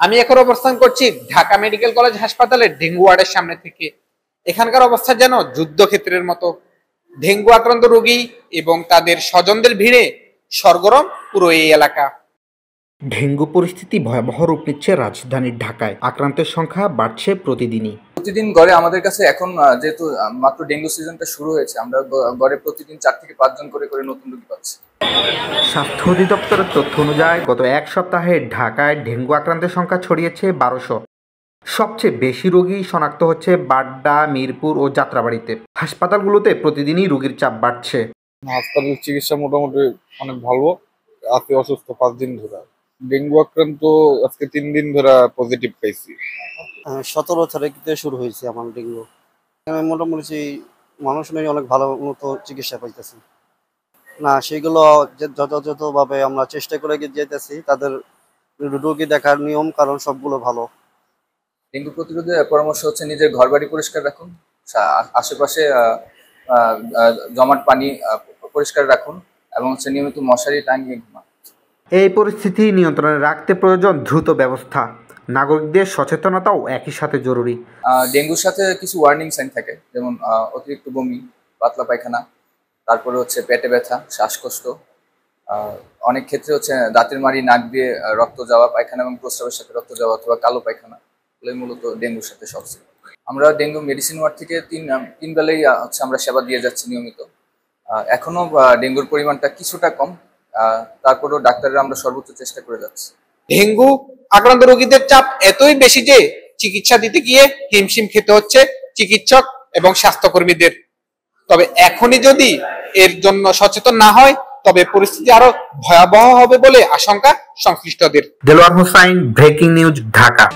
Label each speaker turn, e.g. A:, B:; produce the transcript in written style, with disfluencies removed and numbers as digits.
A: আমি এখন অবস্থান করছি ঢাকা মেডিকেল কলেজ হাসপাতালের ডেঙ্গু ওয়ার্ডের সামনে থেকে। এখানকার অবস্থা যেন যুদ্ধক্ষেত্রের মতো। ডেঙ্গু আক্রান্ত রোগী এবং তাদের স্বজনদের ভিড়ে সরগরম পুরো এই এলাকা।
B: ডেঙ্গু পরিস্থিতি ভয়াবহ রূপ নিচ্ছে রাজধানীর ঢাকায়। আক্রান্তের সংখ্যা বাড়ছে প্রতিদিনই।
C: প্রতিদিন গড়ে আমাদের কাছে এখন যেহেতু মাত্র ডেঙ্গু সিজনটা শুরু হয়েছে, আমরা গড়ে প্রতিদিন 4 থেকে 5 জন করে নতুন রোগী পাচ্ছি।
B: স্বাস্থ্য অধিদপ্তরের তথ্য অনুযায়ী গত এক সপ্তাহে ঢাকায় ডেঙ্গু আক্রান্তের সংখ্যা ছড়িয়েছে 1200। সবচেয়ে বেশি রোগী শনাক্ত হচ্ছে বাড্ডা, মিরপুর ও যাত্রাবাড়িতে। হাসপাতালগুলোতে প্রতিদিনই রোগীর চাপ বাড়ছে।
D: হাসপাতালের চিকিৎসা মোটামুটি অনেক ভালো। আজকে অসুস্থ 5 দিন ধরে। ডেঙ্গু আক্রান্ত আজকে 3 দিন ধরে পজিটিভ পাইছি।
E: 17 তারিখে শুরু হয়েছে আমার ডেঙ্গু। মোটামুটি মানুষ নেই, অনেক ভালো মতো চিকিৎসা পাইতেছে না। সেগুলো যথাযথভাবে আমরা চেষ্টা করে যেতেছি। তাদের রোগী দেখার নিয়ম কারণ সবগুলো ভালো।
C: ডেঙ্গু প্রতিরোধে পরামর্শ হচ্ছে নিজের ঘর বাড়ি পরিষ্কার রাখুন, আশেপাশে জমাট পানি পরিষ্কার রাখুন এবং নিয়মিত মশারি টাঙিয়ে ঘুমান।
B: এই পরিস্থিতি নিয়ন্ত্রণে রাখতে প্রয়োজন দ্রুত ব্যবস্থা। নাগরিকদের সচেতনতাও একই সাথে জরুরি।
C: ডেঙ্গুর সাথে কিছু ওয়ার্নিং সাইন থাকে, যেমন অতিরিক্ত বমি, পাতলা পায়খানা, তারপরে পেটে ব্যথা, শ্বাসকষ্ট, অনেক ক্ষেত্রে দাঁতের মাড়ি, নাক দিয়ে রক্ত যাওয়া, পায়খানা এবং প্রস্রাবের সাথে রক্ত যাওয়া অথবা কালো পায়খানা, এগুলোই মূলত ডেঙ্গুর সাথে সবচেয়ে। আমরা ডেঙ্গু মেডিসিন ওয়ার্ড থেকে তিন বেলাই আমরা সেবা দিয়ে যাচ্ছি নিয়মিত। এখনো ডেঙ্গুর পরিমাণটা কিছুটা কম, তারপরেও ডাক্তাররা আমরা সর্বোচ্চ চেষ্টা করে যাচ্ছি।
A: ডেঙ্গু আক্রান্ত রোগীদের চাপ এতই বেশি যে চিকিৎসা দিতে গিয়ে হিমশিম খেতে হচ্ছে চিকিৎসক এবং স্বাস্থ্যকর্মীদের। তবে এখনই যদি এর জন্য সচেতন না হয় তবে পরিস্থিতি আরো ভয়াবহ হবে বলে আশঙ্কা সংশ্লিষ্টদের।
B: Delwar Hossain, breaking news, Dhaka.